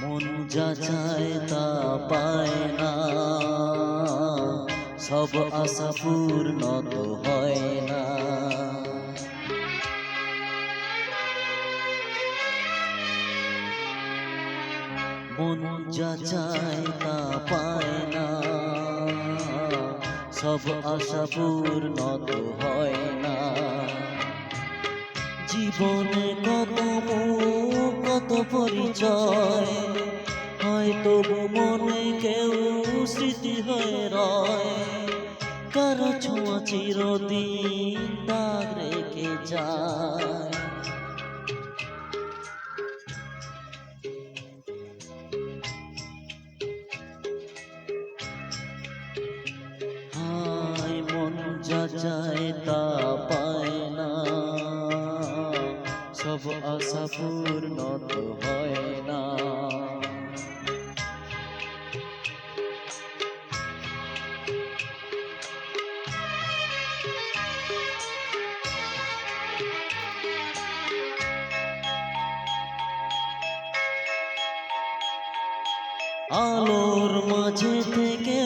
মন যা চায় তা পায় না, সব আশা পূর্ণ তো হয় না। মন যা চায় তা পায় না, সব আশা পূর্ণ তো হয় না। জীবনে কত মুখ কত পরিচয়, হয়তো মনে কেউ স্মৃতি হয়ে রয়। কারো ছোঁয়া চিরদিন দাগ রেখে যায়। হায় মন যা চায় তা পায় না, সব আশা পূর্ণ তো হয় না। আলোর মাঝে থেকে